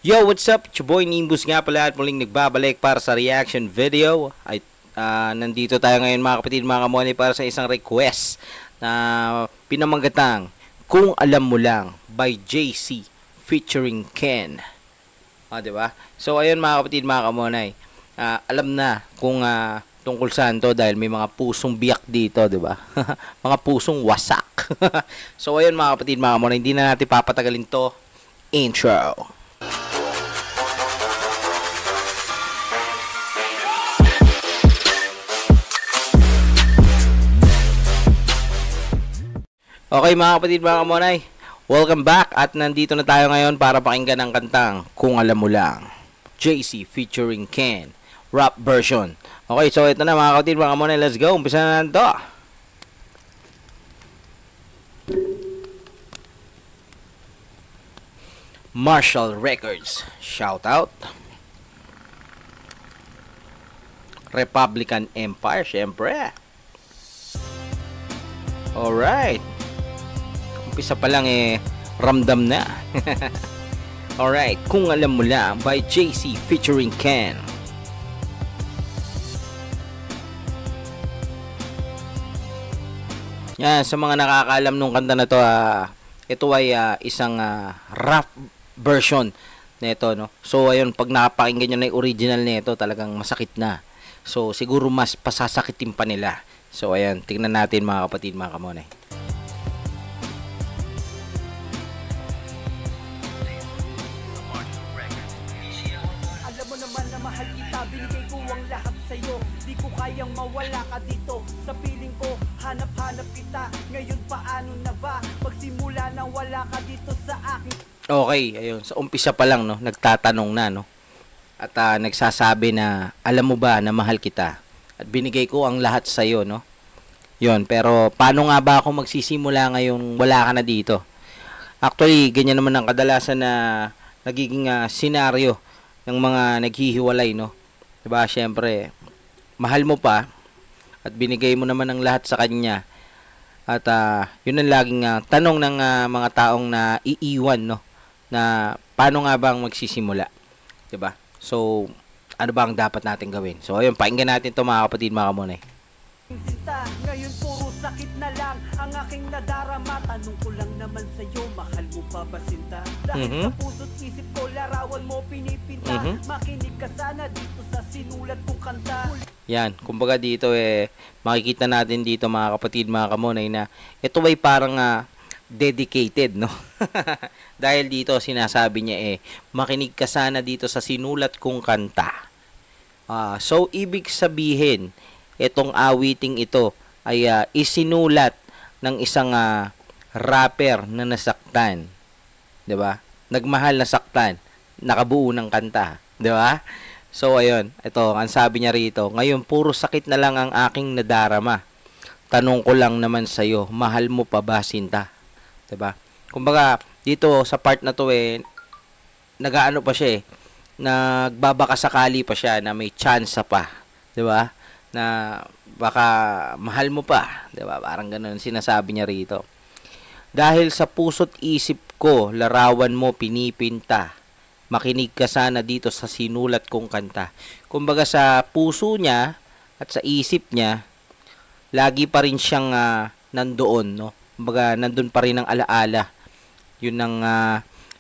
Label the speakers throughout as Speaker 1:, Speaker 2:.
Speaker 1: Yo, what's up? It's your boy Nimbus nga pala at muling nagbabalik para sa reaction video. Ay, nandito tayo ngayon mga kapatid, mga kamonay, para sa isang request na pinamagatang Kung Alam Mo Lang by JC featuring Ken. Diba? So, ayun mga kapatid, mga kamonay, alam na kung tungkol saan to dahil may mga pusong biyak dito, diba? Mga pusong wasak. So, ayun mga kapatid, mga kamonay, hindi na natin papatagalin to. Intro. Okay mga kapatid, mga kamonay, welcome back at nandito na tayo ngayon para pakinggan ang kantang Kung Alam Mo Lang, JC featuring Ken, rap version. Okay, so ito na mga kapatid, mga kamonay, let's go, umpisa na ito. Marshall Records, shout out. Republican Empire, syempre. Alright. Umpisa pa lang ramdam na. Alright, Kung Alam Mo Lang by JC featuring Ken. Yan, sa mga nakakaalam nung kanta na to, ito ay isang rap version nito, no? So ayun, pag nakapakinggan nyo na yung original nito, talagang masakit na. So siguro mas pasasakitin pa nila. So ayan, tingnan natin mga kapatid, mga kamonay.
Speaker 2: Mahal kita, binigay ko ang lahat sa'yo. Di ko kayang mawala ka dito. Sa piling ko, hanap-hanap kita. Ngayon paano na ba? Pagsimula nang wala ka dito sa akin.
Speaker 1: Okay, ayun. Sa umpisa pa lang, no, nagtatanong na, no? At nagsasabi na, alam mo ba na mahal kita? At binigay ko ang lahat sa'yo, no? Yun, pero paano nga ba ako magsisimula ngayong wala ka na dito? Actually, ganyan naman ang kadalasan na nagiging senaryo ng mga naghihiwalay, no? Diba, syempre, mahal mo pa at binigay mo naman ang lahat sa kanya. At yun ang laging tanong ng mga taong na iiwan, no? Na paano nga ba ang magsisimula? Diba? So, ano ba ang dapat natin gawin? So, ayun, pakinggan natin to mga kapatid, mga kamonay.
Speaker 2: Sinta, ngayon puro sakit na lang ang aking nadarama. Tanong ko lang naman sa'yo, mahal mo pa ba sinta? Dahil sa puso't isip ko, larawan mo pinipinta. Makinig ka sana dito sa sinulat kong kanta.
Speaker 1: Yan, kumbaga dito makikita natin dito mga kapatid, mga kamonay, na ito ay parang dedicated, no? Dahil dito sinasabi niya makinig ka sana dito sa sinulat kong kanta. So ibig sabihin, itong awiting ito ay isinulat ng isang rapper na nasaktan. 'Di ba? Nagmahal na saktan, nakabuo ng kanta, 'di ba? So ayun, ito ang sabi niya rito, ngayon puro sakit na lang ang aking nadarama. Tanong ko lang naman sa iyo, mahal mo pa ba sinta? 'Di ba? Kumbaga dito sa part na to nagaano pa siya nagbabakasakali pa siya na may chance pa, 'di ba? Na baka mahal mo pa, 'di ba? Parang ganoon sinasabi niya rito. Dahil sa puso't isip ko, larawan mo pinipinta. Makinig ka sana dito sa sinulat kong kanta. Kumbaga sa puso niya at sa isip niya, lagi pa rin siyang nandoon, no? Kumbaga nandun pa rin ang alaala. Yun ang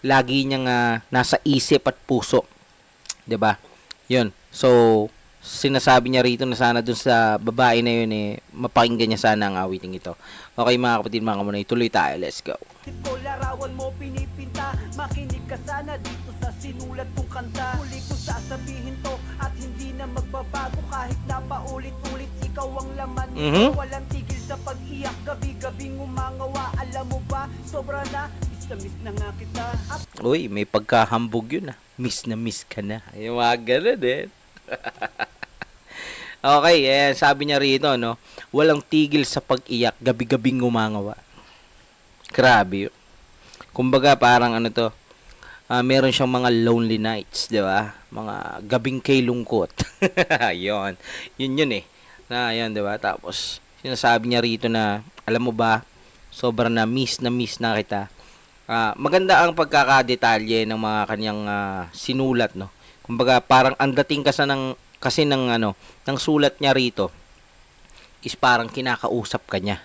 Speaker 1: lagi niyang nasa isip at puso. 'Di ba? 'Yun. So sinasabi niya rito na sana dun sa babae na yun mapakinggan niya sana ang awiting ito. Okay mga kapatid, mga kamonay, tuloy tayo, let's go.
Speaker 2: Larawan mo pinipinta, makinig ka sana dito sa sinulat kong kanta. Huli ko sasabihin to at hindi na magbabago kahit na paulit-ulit ikaw ang laman nito. Walang tigil sa pag-iyak, gabi-gabing umangawa. Alam mo ba, sobra na, miss na nga kita.
Speaker 1: Uy, may pagkahambog yun miss na miss ka na. Yung mga ganun Okay, sabi niya rito, no, walang tigil sa pag-iyak, gabi-gabing umangawa. Grabe yun. Kumbaga parang meron siyang mga lonely nights, di ba? Mga gabing kay lungkot. Yun na yan, di ba? Tapos sinasabi niya rito na, alam mo ba, sobrang na miss na kita. Maganda ang pagkakadetalye ng mga kanyang sinulat, no. Kumbaga parang ang dating kasi ng ng sulat niya rito is parang kinakausap ka niya,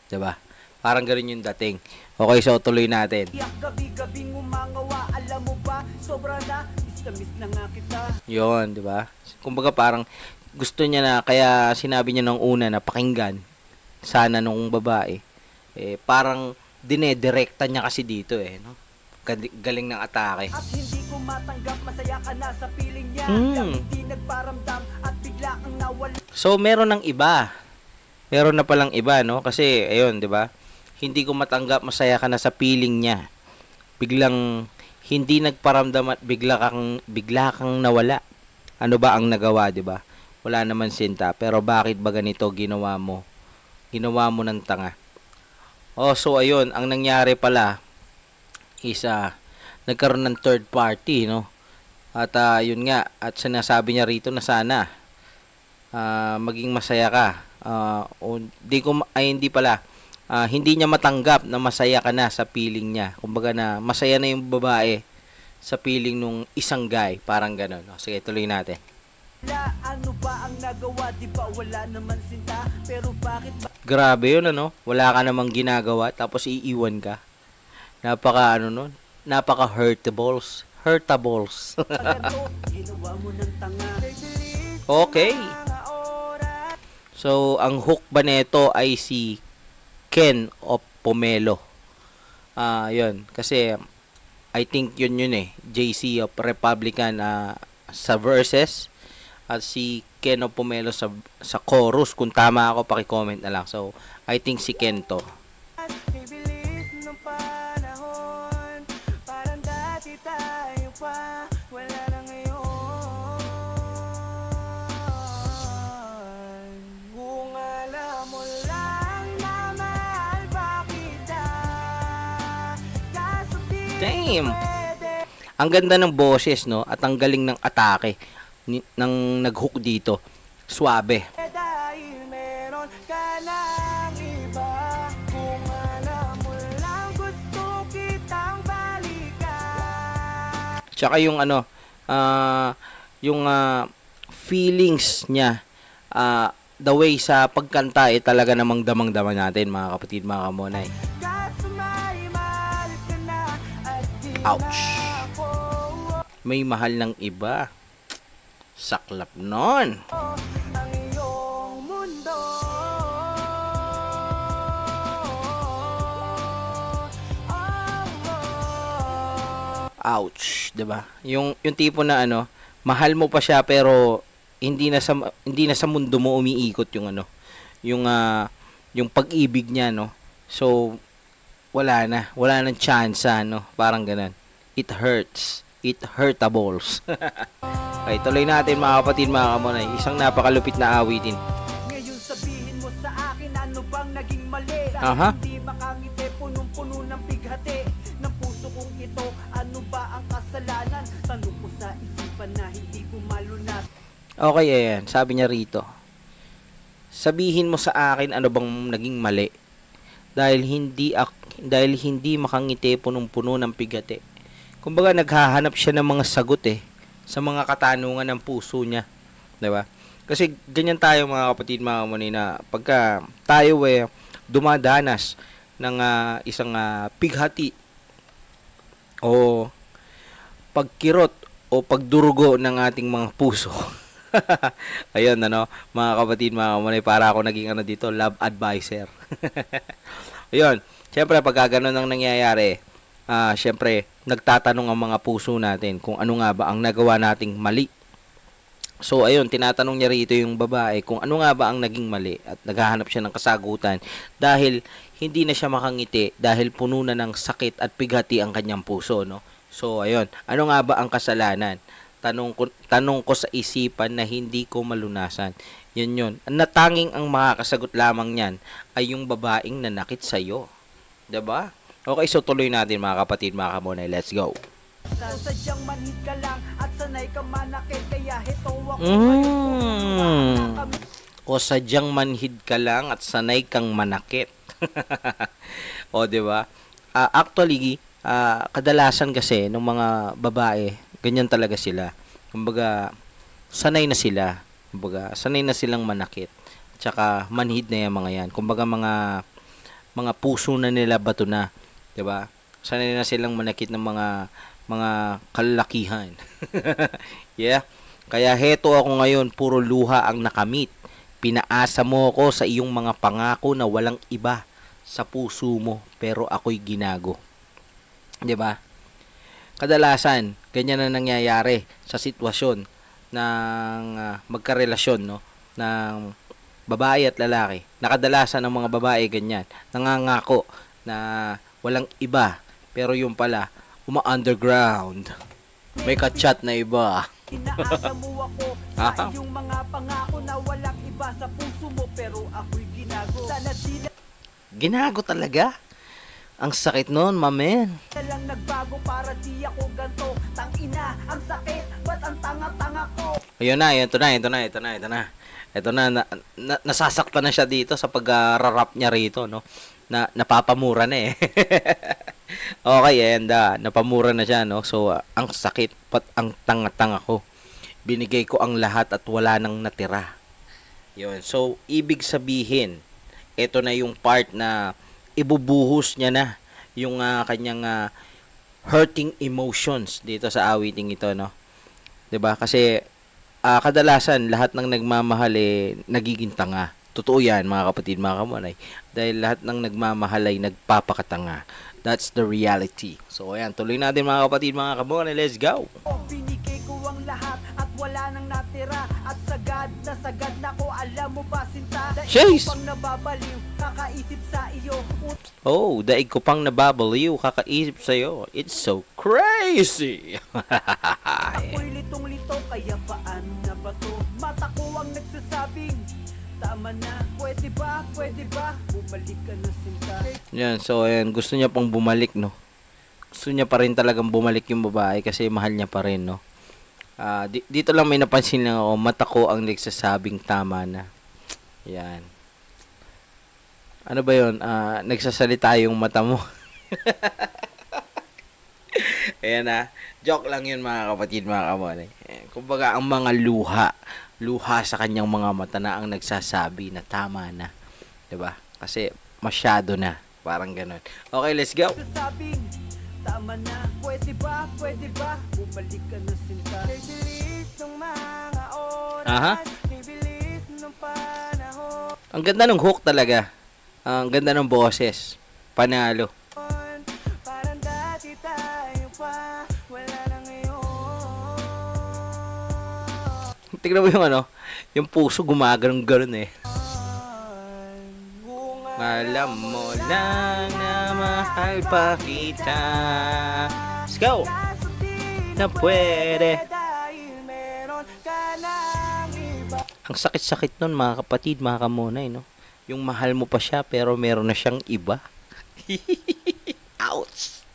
Speaker 1: 'di ba? Parang ganoon yung dating. Okay, so tuloy natin.
Speaker 2: Gabi-gabing umangawa, alam mo ba, sobra na, miss na nga kita.
Speaker 1: 'Yon, 'di ba? Kumbaga parang gusto niya na, kaya sinabi niya nung una na pakinggan sana nung babae. Parang dinedirekta niya kasi dito no. Galing ng atake.
Speaker 2: At hindi ko matanggap, masaya ka na sa piling niya. Hindi nagparamdam at bigla kang nawala.
Speaker 1: So meron ng iba. Meron na palang iba, no? Kasi ayun, 'di ba? Hindi ko matanggap, masaya ka na sa piling niya. Biglang hindi nagparamdam at bigla kang nawala. Ano ba ang nagawa, 'di ba? Wala naman sinta, pero bakit ba ganito ginawa mo? Ginawa mo ng tanga. So ayun, ang nangyari pala is nagkaroon ng third party, no? At yun nga, at sinasabi niya rito na sana maging masaya ka. Hindi niya matanggap na masaya ka na sa feeling niya. Kumbaga na masaya na yung babae sa feeling nung isang guy, parang gano'n. Sige, tuloy natin.
Speaker 2: Ano ba ang nagawa? Di ba wala naman sinta? Pero bakit ba?
Speaker 1: Grabe yun, wala ka namang ginagawa tapos iiwan ka. Napaka hurtables.
Speaker 2: Ginawa mo ng tanga.
Speaker 1: Okay. So, ang hook ba nito ay si Ken of Pomelo. Yun. Kasi, I think yun JC of Republican sa verses. At si Ken of Pomelo sa chorus. Kung tama ako, paki-comment na lang. So, I think si Ken to. Damn! Ang ganda ng boses, no? At ang galing ng atake ng nag-hook dito. Suabe. Tsaka yung feelings niya, the way sa pagkanta talaga namang damang-dama natin, mga kapatid, mga kamonay. Ouch! May mahal ng iba. Saklap nun. Ouch, 'di ba? Yung tipo na mahal mo pa siya pero hindi na sa mundo mo umiikot yung yung pag-ibig niya, no. So wala nang chance, parang ganun. It hurts. It hurtables. Okay, tuloy natin, mga kapatid, mga kamonay. Isang napakalupit na awitin.
Speaker 2: Ngayon sabihin mo sa akin, ano bang naging mali? Hindi makangiti, punong-puno ng bighati ng puso kong ito. Ano ba ang kasalanan? Tanong ko sa isipan na hindi ko malunas.
Speaker 1: Okay, ayan. Sabi niya rito, sabihin mo sa akin ano bang naging mali. Dahil hindi makangiti, punong-puno ng bighati. Kumbaga naghahanap siya ng mga sagot sa mga katanungan ng puso niya, 'di ba? Kasi ganyan tayo, mga kapatid, mga kamonay, na pagka tayo dumadanas ng isang pighati o pagkirot o pagdurugo ng ating mga puso. Ayun, mga kapatid, mga kamonay, para ako naging dito, love advisor. Ayun, syempre pagka ganun ang nangyayari, syempre nagtatanong ang mga puso natin kung ano nga ba ang nagawa nating mali. So ayun, tinatanong niya rito yung babae kung ano nga ba ang naging mali, at naghahanap siya ng kasagutan dahil hindi na siya makangiti dahil puno na ng sakit at pighati ang kanyang puso, no. So ayun, ano nga ba ang kasalanan? Tanong ko sa isipan na hindi ko malunasan. Yun. Natanging ang makakasagot lamang niyan ay yung babaeng nanakit sa iyo. 'Di ba? Okay, so tuloy natin, mga kapatid, mga kamonay. Let's go.
Speaker 2: Sadyang manhid ka lang at sanay ka manakit, kaya heto ako
Speaker 1: O sadyang manhid ka lang at sanay kang manakit. O, di ba? Actually, kadalasan kasi ng mga babae, ganyan talaga sila. Kumbaga, sanay na sila. Kumbaga, sanay na silang manakit. Tsaka, manhid na yung mga yan. Kumbaga, mga puso na nila bato na. 'Di ba? Sanay na silang manakit ng mga kalalakihan. Yeah. Kaya heto ako ngayon, puro luha ang nakamit. Pinaasa mo ako sa iyong mga pangako na walang iba sa puso mo, pero ako'y ginago. 'Di ba? Kadalasan, ganyan na nangyayari sa sitwasyon ng magkarelasyon, no? Ng babae at lalaki. Nakadalasan ng mga babae ganyan. Nangangako na walang iba, pero yung pala, uma-underground. May ka-chat na iba.
Speaker 2: Inaasa mo ako sa iyong mga pangako na walang iba sa puso mo, pero ako'y ginago. Sana di
Speaker 1: Ginago talaga. Ang sakit nun, mamen.
Speaker 2: na lang nagbago para di ako ganto. Tangina, ang sakit, ba't ang tanga-tanga ko?
Speaker 1: Ayun na, ito na. Ito na, nasasaktan na siya dito sa pag-rap niya rito, no? Napapamura na eh. Okay, and napamura na siya, no? So, ang sakit, pat ang tanga-tanga ko. Binigay ko ang lahat at wala nang natira. Yun. So, ibig sabihin, ito na yung part na ibubuhos niya na yung kanyang hurting emotions dito sa awiting ito, no? 'Di ba? Kasi kadalasan lahat ng nagmamahal nagiging tanga. Totoo 'yan, mga kapatid, mga kamonay. Dahil lahat ng nagmamahal ay nagpapakatanga. That's the reality. So ayan, tuloy natin, mga kapatid, mga kamonay. Let's go.
Speaker 2: Binigay ko ang lahat at wala nang natira. At sagad na ko, alam mo ba sinta?
Speaker 1: Jeez!
Speaker 2: Pang nababaliw, kakaisip sa iyo.
Speaker 1: Oh, daig ko pang nababaliw, kakaisip sa'yo. It's so crazy!
Speaker 2: Ako'y litong-lito, kaya paano na ba to? Mata ko ang nagsasabing, tama na, pwede ba, bumalik ka na sinta.
Speaker 1: Yan, so ayan, gusto niya pang bumalik, no? Gusto niya pa rin talagang bumalik yung babae kasi mahal niya pa rin, no? Dito lang may napansin lang ako, mata ko ang nagsasabing tama na. Yan. Ano ba yun? Nagsasalita yung mata mo. Ayan na. Joke lang yun, mga kapatid, mga kamonay. Kumbaga, ang mga luha sa kanyang mga mata na ang nagsasabi na tama na. 'Di ba? Kasi masyado na. Parang ganun. Okay, let's go.
Speaker 2: Nagsasabing, tama na, pwede ba, bumalik ka na sinta. Bibilis ng mga oras,
Speaker 1: Aha.
Speaker 2: bibilis ng panahon.
Speaker 1: Ang ganda ng hook talaga. Ang ganda ng boses. Panalo.
Speaker 2: Parang dati tayo pa, wala na ngayon.
Speaker 1: Tignan mo yung yung puso gumagano'n eh. Alam mo lang na mahal pa kita. Let's go! Na pwede. Ang sakit-sakit nun, mga kapatid, mga kamonay, no? Yung mahal mo pa siya pero meron na siyang iba. Ouch!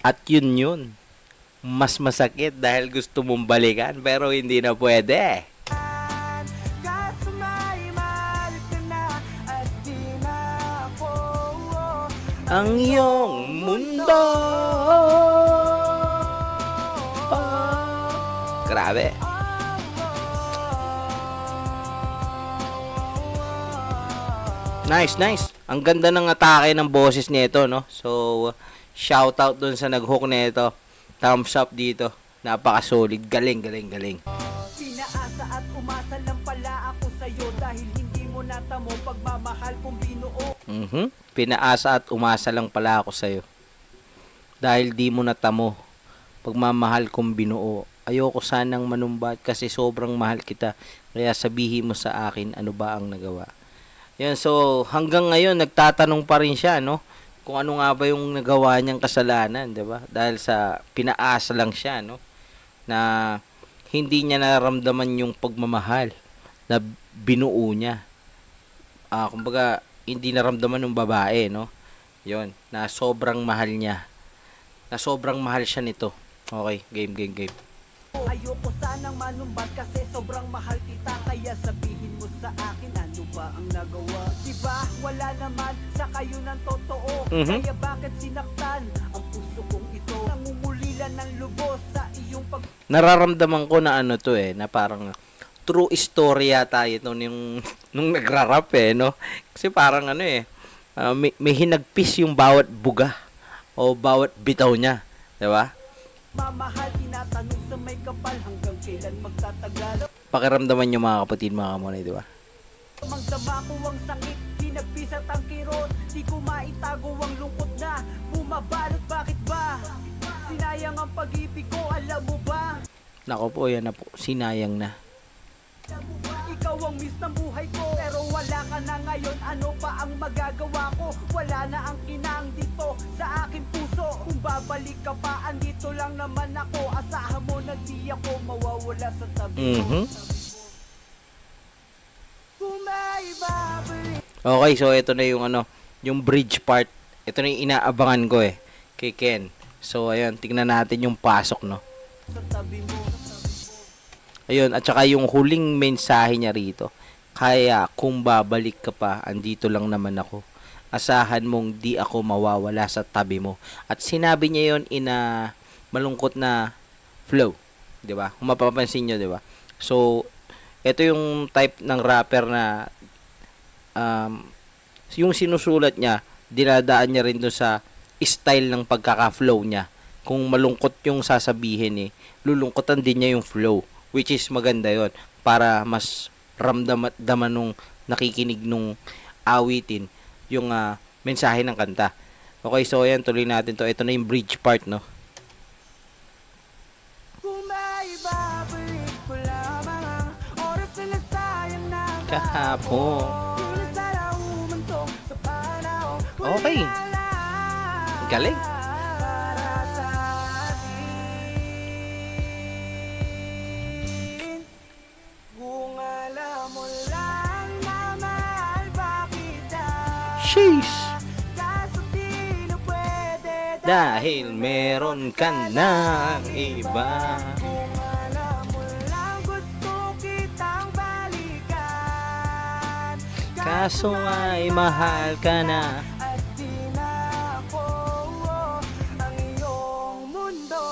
Speaker 1: At yun. Mas masakit dahil gusto mong balikan pero hindi na pwede. Ang iyong mundo. Grabe. Nice. Ang ganda ng atake ng boses nito, no? So, shout out dun sa nag-hook nito. Thumbs up dito. Napaka-solid. Galing.
Speaker 2: Pinaasa at umasa lang pala ako sa'yo dahil hindi mo natamo pagmamahal kong binuo.
Speaker 1: Pinaasa at umasa lang pala ako sa'yo. Dahil di mo natamo pagmamahal kong binuo. Ayoko sanang manumbat kasi sobrang mahal kita. Kaya sabihin mo sa akin ano ba ang nagawa. Yan, so hanggang ngayon nagtatanong pa rin siya, no? Kung ano nga ba yung nagawa niyang kasalanan, 'di ba? Dahil sa pinaasa lang siya, no? Na hindi niya nararamdaman yung pagmamahal na binuo niya. Kumbaga hindi naramdaman ng babae, no? 'Yon, na sobrang mahal niya. Na sobrang mahal siya nito. Okay, game.
Speaker 2: Ayoko sanang manumbat kasi sobrang mahal kita. Kaya sabihin mo sa akin, ano ba ang nagawa? Diba wala naman sa kayo ng totoo. Kaya bakit sinaktan ang puso kong ito? Nangungulila ng lubos sa iyong
Speaker 1: Nararamdaman ko na ano to na parang true istorya tayo ito nung nagrarap no? Kasi parang may hinagpis yung bawat buga o bawat bitaw niya, di ba?
Speaker 2: mamahal. Tinatanong sa may kapal hanggang kailan magtatagal.
Speaker 1: Pakiramdaman nyo mga kapatid, mga kamonay, di ba?
Speaker 2: Magdama ko ang sakit, hinagpisat ang kirot. Di ko maitago ang lungkot na bumabalot. Bakit ba? Sinayang ang pag-ibig ko, alam mo ba?
Speaker 1: Nako po, yan na po, sinayang na.
Speaker 2: Ikaw ang miss ng buhay ko, pero wala ka na ngayon. Ano pa ang magagawa ko? Wala na ang kinang dito sa aking puso. Kung babalik ka pa, andito lang naman ako. Asahan mo na di ako mawawala sa tabi mo. Kung may babalik.
Speaker 1: Okay, so ito na yung yung bridge part. Ito na yung inaabangan ko kay Ken. So ayun, tingnan natin yung pasok, no.
Speaker 2: Sa tabi mo.
Speaker 1: Ayun, at saka yung huling mensahe niya rito. Kaya kung babalik ka pa, andito lang naman ako. Asahan mong di ako mawawala sa tabi mo. At sinabi niya yon in a malungkot na flow, 'di ba? Kung mapapansin niyo, 'di ba? So, ito yung type ng rapper na yung sinusulat niya, dinadaan niya rin doon sa style ng pagkaka-flow niya. Kung malungkot yung sasabihin lulungkotan din niya yung flow. Which is maganda yon para mas ramdaman nung nakikinig nung awitin yung mensahe ng kanta. Okay, so ayan, tuloy natin to. Ito na yung bridge part, no?
Speaker 2: Kung may babalik ko lamang ang oras na nasayang na
Speaker 1: Kahapon. Okay. Galing. Sheesh. Dahil meron ka ng iba. Kaso ay mahal ka na.
Speaker 2: At di na ako ang iyong mundo.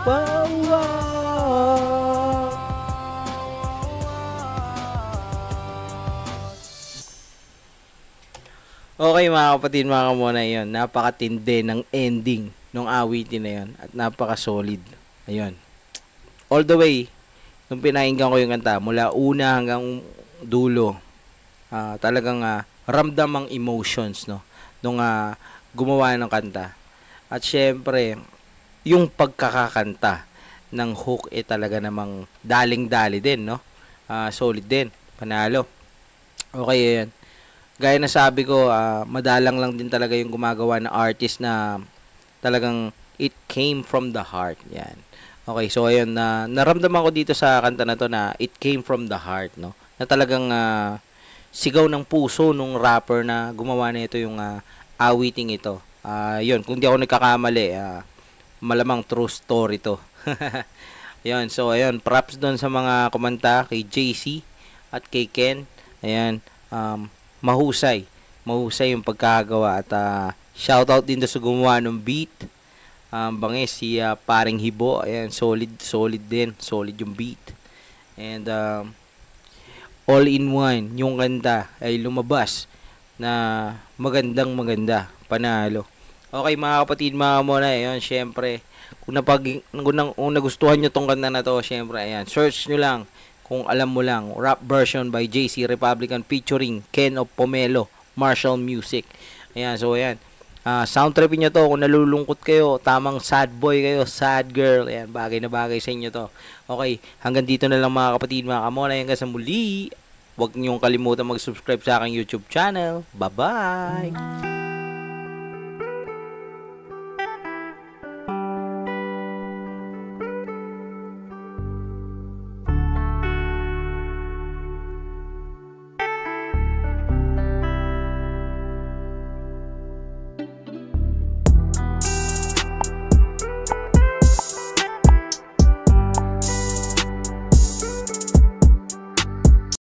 Speaker 1: Wow, wow. Okay mga kapatid, mga kamona, yun. Napakatindi ng ending ng awitin na yun. At napaka-solid. Ayun. All the way, nung pinahinggan ko yung kanta, mula una hanggang dulo, talagang ramdam ang emotions, no? Nung gumawa ng kanta. At syempre, yung pagkakakanta ng hook talaga namang daling-dali din, no? Solid din. Panalo. Okay, ayan. Gaya na sabi ko, madalang lang din talaga yung gumagawa na artist na talagang it came from the heart. Yan. Okay, so ayun, naramdaman ko dito sa kanta na to na it came from the heart, no? Na talagang sigaw ng puso nung rapper na gumawa na ito yung awiting ito. Yun, kung di ako nagkakamali, malamang true story to. Yun, so ayun, props doon sa mga komanta kay JC at kay Ken. Ayan, mahusay yung pagkagawa at shoutout din sa gumawa ng beat. Bangis si Paring Hibo, ayan, solid din, solid yung beat. And all in one yung kanta ay lumabas na maganda, panalo. Okay mga kapatid, mga mona, ayan, syempre kung nagustuhan nyo tong kanta na to, syempre ayan, search nyo lang. Kung alam mo lang, rap version by JC Republican featuring Ken of Pomelo, Marshall Music. Ayan, so ayan. Sound tripin nyo to kung nalulungkot kayo, tamang sad boy kayo, sad girl. Ayan, bagay na bagay sa inyo to. Okay, hanggang dito na lang mga kapatid, mga kamona. Hanggang sa muli. Huwag niyong kalimutan mag-subscribe sa aking YouTube channel. Bye-bye!